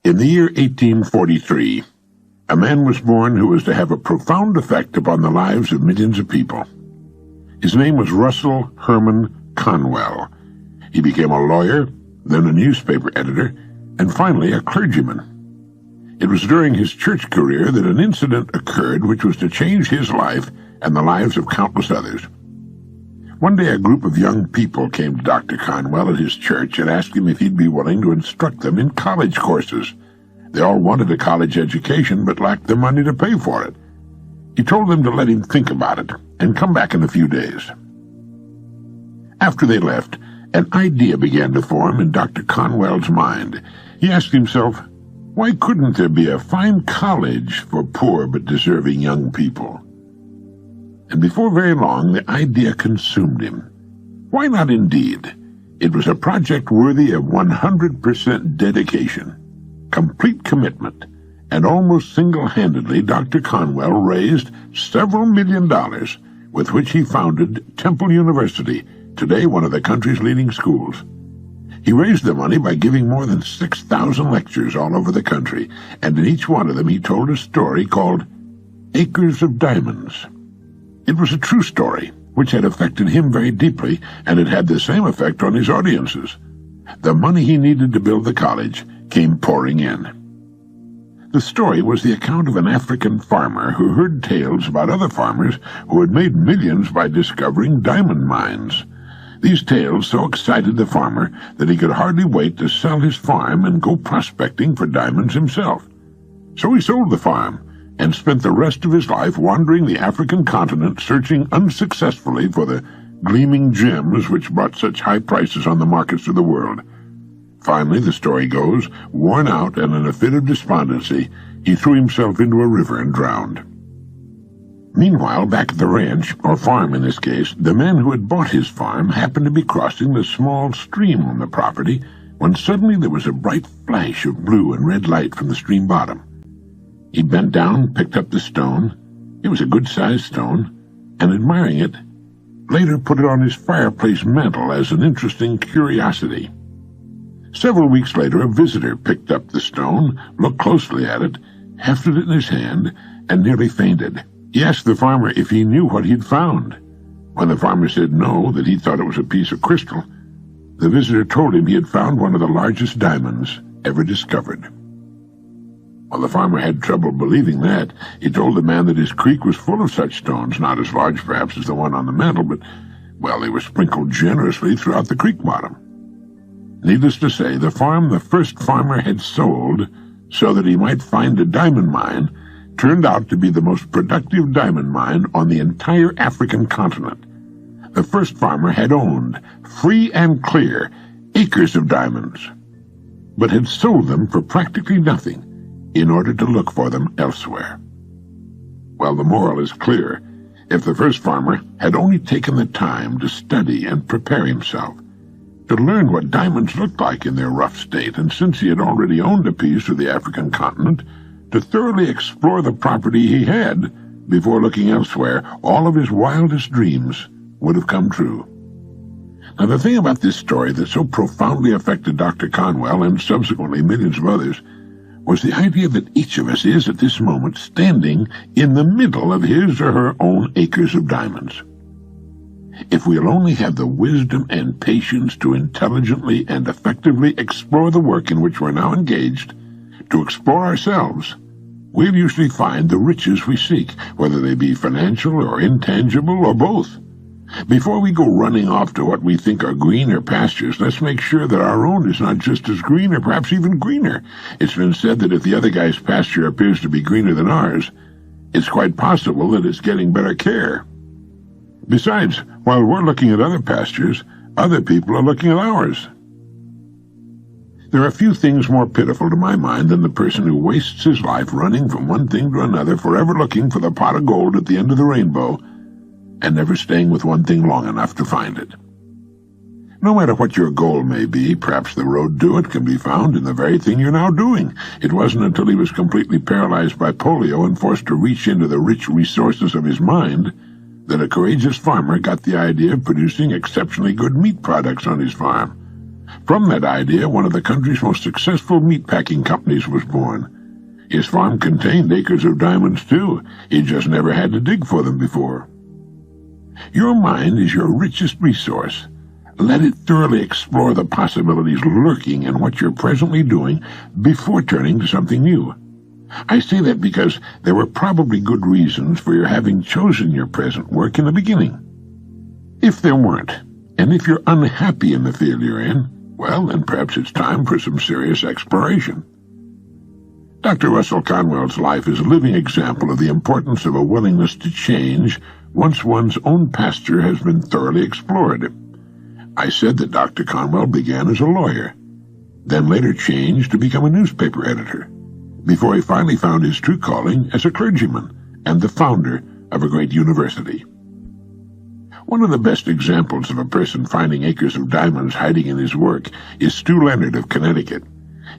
In the year 1843, a man was born who was to have a profound effect upon the lives of millions of people. His name was Russell Herman Conwell. He became a lawyer, then a newspaper editor, and finally a clergyman. It was during his church career that an incident occurred which was to change his life and the lives of countless others. One day a group of young people came to Dr. Conwell at his church and asked him if he'd be willing to instruct them in college courses. They all wanted a college education but lacked the money to pay for it. He told them to let him think about it and come back in a few days. After they left, an idea began to form in Dr. Conwell's mind. He asked himself, why couldn't there be a fine college for poor but deserving young people? And before very long, the idea consumed him. Why not indeed? It was a project worthy of 100% dedication, complete commitment, and almost single-handedly Dr. Conwell raised several $1 million with which he founded Temple University, today one of the country's leading schools. He raised the money by giving more than 6,000 lectures all over the country, and in each one of them he told a story called Acres of Diamonds. It was a true story, which had affected him very deeply, and it had the same effect on his audiences. The money he needed to build the college came pouring in. The story was the account of an African farmer who heard tales about other farmers who had made millions by discovering diamond mines. These tales so excited the farmer that he could hardly wait to sell his farm and go prospecting for diamonds himself. So he sold the farm and spent the rest of his life wandering the African continent, searching unsuccessfully for the gleaming gems which brought such high prices on the markets of the world. Finally, the story goes, worn out and in a fit of despondency, he threw himself into a river and drowned. Meanwhile, back at the ranch, or farm in this case, the man who had bought his farm happened to be crossing the small stream on the property when suddenly there was a bright flash of blue and red light from the stream bottom. He bent down, picked up the stone. It was a good-sized stone, and admiring it, later put it on his fireplace mantel as an interesting curiosity. Several weeks later, a visitor picked up the stone, looked closely at it, hefted it in his hand, and nearly fainted. He asked the farmer if he knew what he'd found. When the farmer said no, that he thought it was a piece of crystal, the visitor told him he had found one of the largest diamonds ever discovered. While the farmer had trouble believing that, he told the man that his creek was full of such stones, not as large perhaps as the one on the mantel, but, well, they were sprinkled generously throughout the creek bottom. Needless to say, the farm the first farmer had sold so that he might find a diamond mine turned out to be the most productive diamond mine on the entire African continent. The first farmer had owned, free and clear, acres of diamonds, but had sold them for practically nothing in order to look for them elsewhere. Well, the moral is clear. If the first farmer had only taken the time to study and prepare himself, to learn what diamonds looked like in their rough state, and since he had already owned a piece of the African continent, to thoroughly explore the property he had before looking elsewhere, all of his wildest dreams would have come true. Now, the thing about this story that so profoundly affected Dr. Conwell and subsequently millions of others was the idea that each of us is at this moment standing in the middle of his or her own acres of diamonds. If we'll only have the wisdom and patience to intelligently and effectively explore the work in which we're now engaged, to explore ourselves, we'll usually find the riches we seek, whether they be financial or intangible or both. Before we go running off to what we think are greener pastures, let's make sure that our own is not just as green or perhaps even greener. It's been said that if the other guy's pasture appears to be greener than ours, it's quite possible that it's getting better care. Besides, while we're looking at other pastures, other people are looking at ours. There are few things more pitiful to my mind than the person who wastes his life running from one thing to another, forever looking for the pot of gold at the end of the rainbow, and never staying with one thing long enough to find it. No matter what your goal may be, perhaps the road to it can be found in the very thing you're now doing. It wasn't until he was completely paralyzed by polio and forced to reach into the rich resources of his mind that a courageous farmer got the idea of producing exceptionally good meat products on his farm. From that idea, one of the country's most successful meatpacking companies was born. His farm contained acres of diamonds, too. He just never had to dig for them before. Your mind is your richest resource. Let it thoroughly explore the possibilities lurking in what you're presently doing before turning to something new. I say that because there were probably good reasons for your having chosen your present work in the beginning. If there weren't, and if you're unhappy in the field you're in, well, then perhaps it's time for some serious exploration. Dr. Russell Conwell's life is a living example of the importance of a willingness to change once one's own pasture has been thoroughly explored. I said that Dr. Conwell began as a lawyer, then later changed to become a newspaper editor, before he finally found his true calling as a clergyman and the founder of a great university. One of the best examples of a person finding acres of diamonds hiding in his work is Stu Leonard of Connecticut.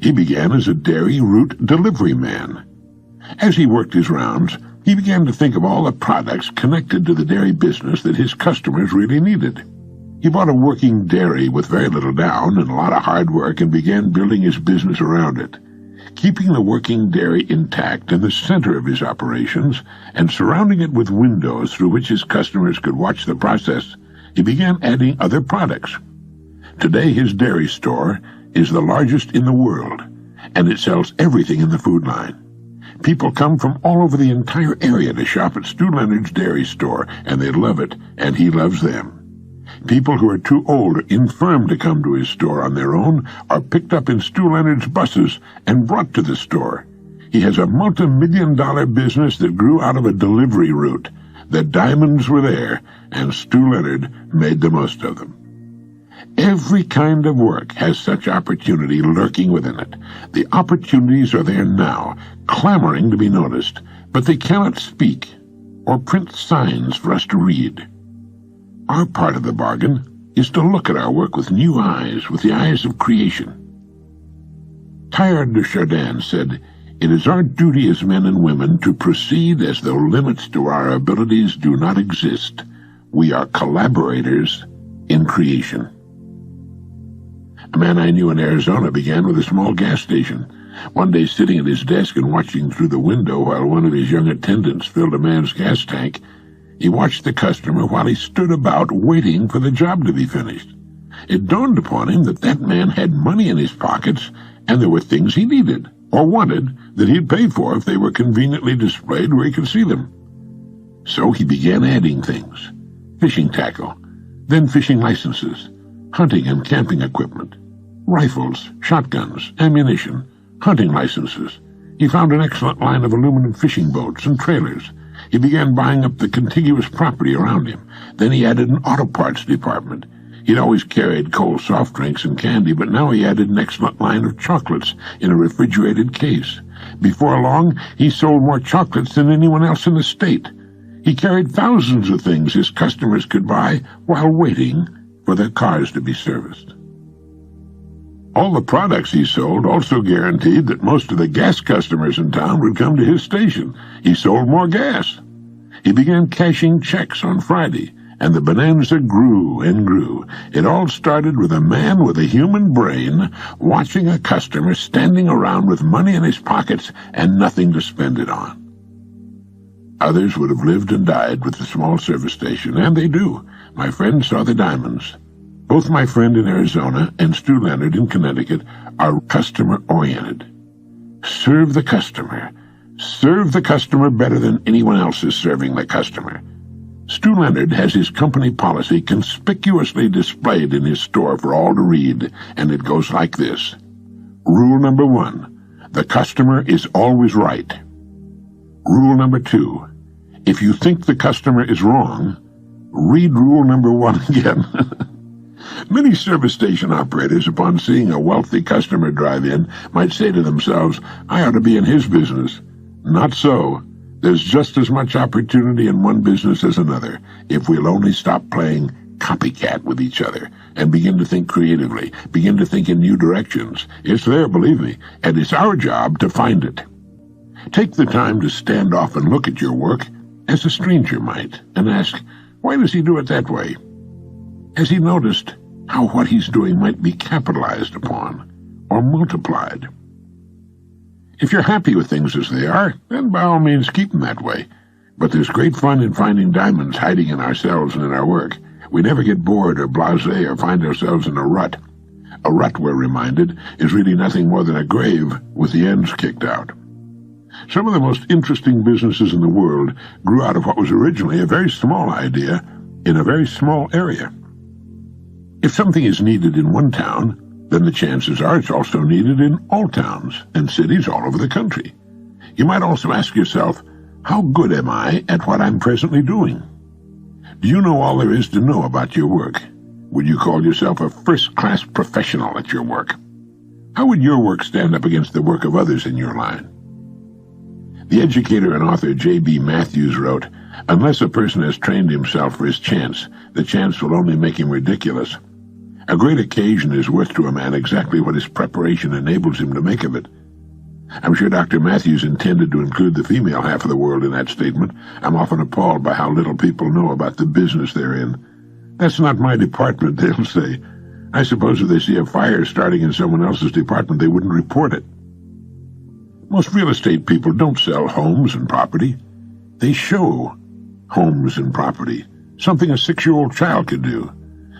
He began as a dairy route delivery man. As he worked his rounds, he began to think of all the products connected to the dairy business that his customers really needed. He bought a working dairy with very little down and a lot of hard work and began building his business around it. Keeping the working dairy intact in the center of his operations and surrounding it with windows through which his customers could watch the process, he began adding other products. Today his dairy store is the largest in the world, and it sells everything in the food line. People come from all over the entire area to shop at Stu Leonard's dairy store, and they love it, and he loves them. People who are too old or infirm to come to his store on their own are picked up in Stu Leonard's buses and brought to the store. He has a multi-million-dollar business that grew out of a delivery route. The diamonds were there, and Stu Leonard made the most of them. Every kind of work has such opportunity lurking within it. The opportunities are there now, clamoring to be noticed, but they cannot speak or print signs for us to read. Our part of the bargain is to look at our work with new eyes, with the eyes of creation. Teilhard de Chardin said, "It is our duty as men and women to proceed as though limits to our abilities do not exist. We are collaborators in creation." A man I knew in Arizona began with a small gas station. One day, sitting at his desk and watching through the window while one of his young attendants filled a man's gas tank, he watched the customer while he stood about waiting for the job to be finished. It dawned upon him that that man had money in his pockets, and there were things he needed, or wanted, that he'd pay for if they were conveniently displayed where he could see them. So he began adding things: fishing tackle, then fishing licenses, hunting and camping equipment, rifles, shotguns, ammunition, hunting licenses. He found an excellent line of aluminum fishing boats and trailers. He began buying up the contiguous property around him. Then he added an auto parts department. He'd always carried cold soft drinks and candy, but now he added an excellent line of chocolates in a refrigerated case. Before long, he sold more chocolates than anyone else in the state. He carried thousands of things his customers could buy while waiting for their cars to be serviced. All the products he sold also guaranteed that most of the gas customers in town would come to his station. He sold more gas. He began cashing checks on Friday, and the bonanza grew and grew. It all started with a man with a human brain watching a customer standing around with money in his pockets and nothing to spend it on. Others would have lived and died with the small service station, and they do. My friend saw the diamonds. Both my friend in Arizona and Stu Leonard in Connecticut are customer-oriented. Serve the customer. Serve the customer better than anyone else is serving the customer. Stu Leonard has his company policy conspicuously displayed in his store for all to read, and it goes like this. Rule number 1, the customer is always right. Rule number 2, if you think the customer is wrong, read rule number 1 again. Many service station operators, upon seeing a wealthy customer drive in, might say to themselves, I ought to be in his business. Not so. There's just as much opportunity in one business as another, if we'll only stop playing copycat with each other and begin to think creatively, begin to think in new directions. It's there, believe me, and it's our job to find it. Take the time to stand off and look at your work as a stranger might, and ask, why does he do it that way? Has he noticed how what he's doing might be capitalized upon or multiplied. If you're happy with things as they are, then by all means keep them that way. But there's great fun in finding diamonds hiding in ourselves and in our work. We never get bored or blasé or find ourselves in a rut. A rut, we're reminded, is really nothing more than a grave with the ends kicked out. Some of the most interesting businesses in the world grew out of what was originally a very small idea in a very small area. If something is needed in one town, then the chances are it's also needed in all towns and cities all over the country. You might also ask yourself, how good am I at what I'm presently doing? Do you know all there is to know about your work? Would you call yourself a first-class professional at your work? How would your work stand up against the work of others in your line? The educator and author J.B. Matthews wrote, "Unless a person has trained himself for his chance, the chance will only make him ridiculous. A great occasion is worth to a man exactly what his preparation enables him to make of it." I'm sure Dr. Matthews intended to include the female half of the world in that statement. I'm often appalled by how little people know about the business they're in. "That's not my department," they'll say. I suppose if they see a fire starting in someone else's department, they wouldn't report it. Most real estate people don't sell homes and property. They show homes and property, something a 6-year-old child could do.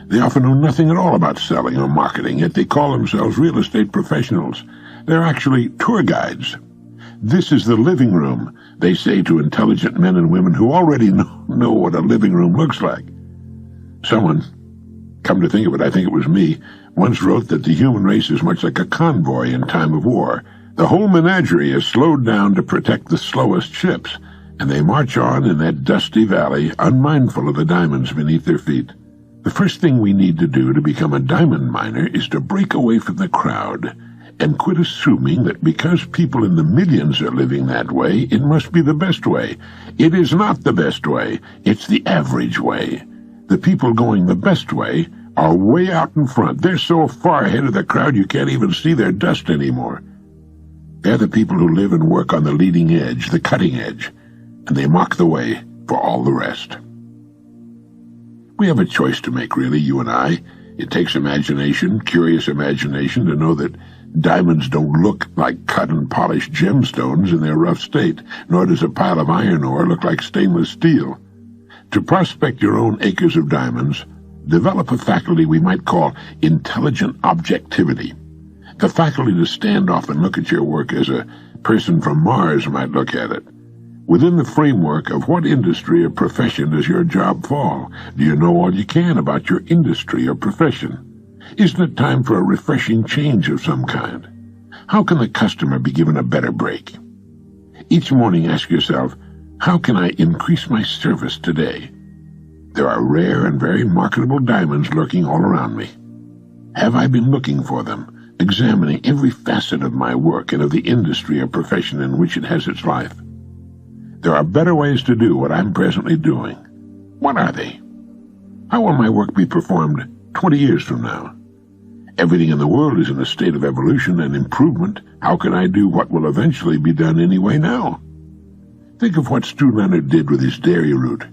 They often know nothing at all about selling or marketing, yet they call themselves real estate professionals. They're actually tour guides. "This is the living room," they say to intelligent men and women who already know what a living room looks like. Someone, come to think of it, I think it was me, once wrote that the human race is much like a convoy in time of war. The whole menagerie is slowed down to protect the slowest ships, and they march on in that dusty valley, unmindful of the diamonds beneath their feet. The first thing we need to do to become a diamond miner is to break away from the crowd and quit assuming that because people in the millions are living that way, it must be the best way. It is not the best way. It's the average way. The people going the best way are way out in front. They're so far ahead of the crowd you can't even see their dust anymore. They're the people who live and work on the leading edge, the cutting edge, and they mark the way for all the rest. We have a choice to make, really, you and I. It takes imagination, curious imagination, to know that diamonds don't look like cut and polished gemstones in their rough state, nor does a pile of iron ore look like stainless steel. To prospect your own acres of diamonds, develop a faculty we might call intelligent objectivity. The faculty to stand off and look at your work as a person from Mars might look at it. Within the framework of what industry or profession does your job fall? Do you know all you can about your industry or profession? Isn't it time for a refreshing change of some kind? How can the customer be given a better break? Each morning ask yourself, how can I increase my service today? There are rare and very marketable diamonds lurking all around me. Have I been looking for them, examining every facet of my work and of the industry or profession in which it has its life? There are better ways to do what I'm presently doing. What are they? How will my work be performed 20 years from now? Everything in the world is in a state of evolution and improvement. How can I do what will eventually be done anyway now? Think of what Stu Leonard did with his dairy route,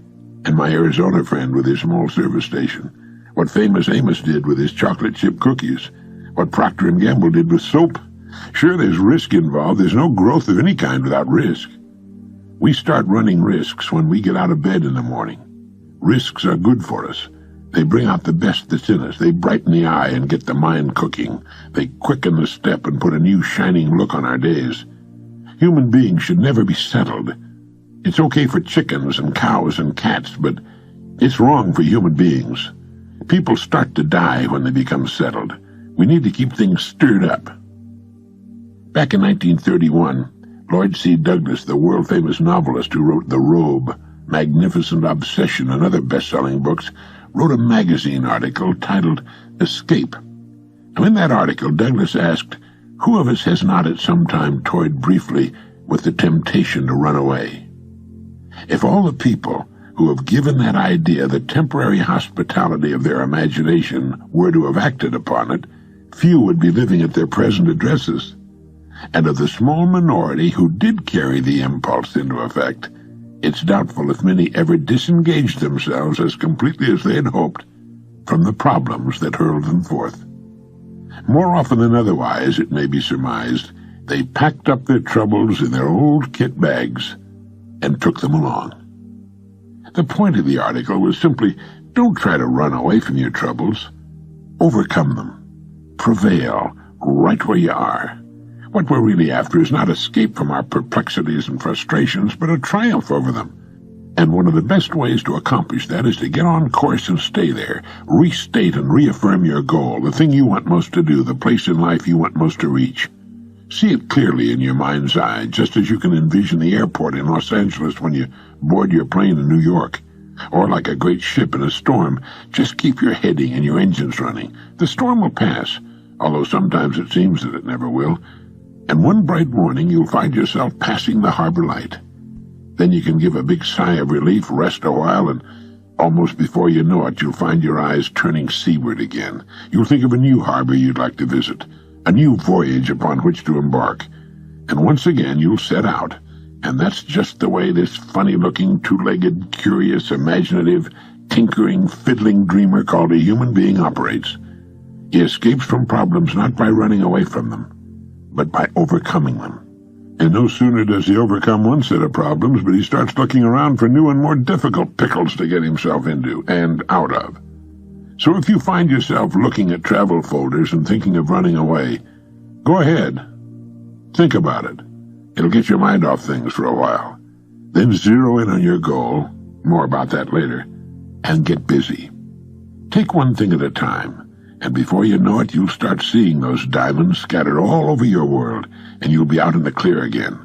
and my Arizona friend with his small service station, what Famous Amos did with his chocolate chip cookies, what Procter & Gamble did with soap. Sure, there's risk involved. There's no growth of any kind without risk. We start running risks when we get out of bed in the morning. Risks are good for us. They bring out the best that's in us. They brighten the eye and get the mind cooking. They quicken the step and put a new shining look on our days. Human beings should never be settled. It's okay for chickens and cows and cats, but it's wrong for human beings. People start to die when they become settled. We need to keep things stirred up. Back in 1931, Lloyd C. Douglas, the world-famous novelist who wrote The Robe, Magnificent Obsession, and other best-selling books, wrote a magazine article titled Escape. Now, in that article, Douglas asked, who of us has not at some time toyed briefly with the temptation to run away? If all the people who have given that idea the temporary hospitality of their imagination were to have acted upon it, few would be living at their present addresses. And of the small minority who did carry the impulse into effect, it's doubtful if many ever disengaged themselves as completely as they had hoped from the problems that hurled them forth. More often than otherwise, it may be surmised, they packed up their troubles in their old kit bags and took them along. The point of the article was simply, don't try to run away from your troubles. Overcome them. Prevail right where you are. What we're really after is not escape from our perplexities and frustrations, but a triumph over them. And one of the best ways to accomplish that is to get on course and stay there. Restate and reaffirm your goal, the thing you want most to do, the place in life you want most to reach. See it clearly in your mind's eye, just as you can envision the airport in Los Angeles when you board your plane in New York. Or like a great ship in a storm, just keep your heading and your engines running. The storm will pass, although sometimes it seems that it never will. And one bright morning you'll find yourself passing the harbor light. Then you can give a big sigh of relief, rest a while, and almost before you know it, you'll find your eyes turning seaward again. You'll think of a new harbor you'd like to visit, a new voyage upon which to embark. And once again you'll set out. And that's just the way this funny-looking, two-legged, curious, imaginative, tinkering, fiddling dreamer called a human being operates. He escapes from problems not by running away from them, but by overcoming them. And no sooner does he overcome one set of problems, but he starts looking around for new and more difficult pickles to get himself into and out of. So if you find yourself looking at travel folders and thinking of running away, go ahead. Think about it. It'll get your mind off things for a while. Then zero in on your goal, more about that later, and get busy. Take one thing at a time, and before you know it, you'll start seeing those diamonds scattered all over your world, and you'll be out in the clear again.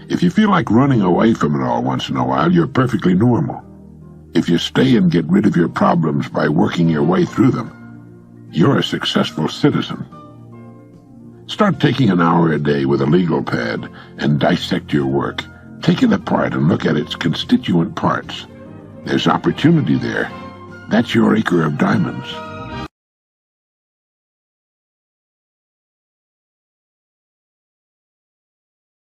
If you feel like running away from it all once in a while, you're perfectly normal. If you stay and get rid of your problems by working your way through them, you're a successful citizen. Start taking an hour a day with a legal pad and dissect your work. Take it apart and look at its constituent parts. There's opportunity there. That's your acre of diamonds.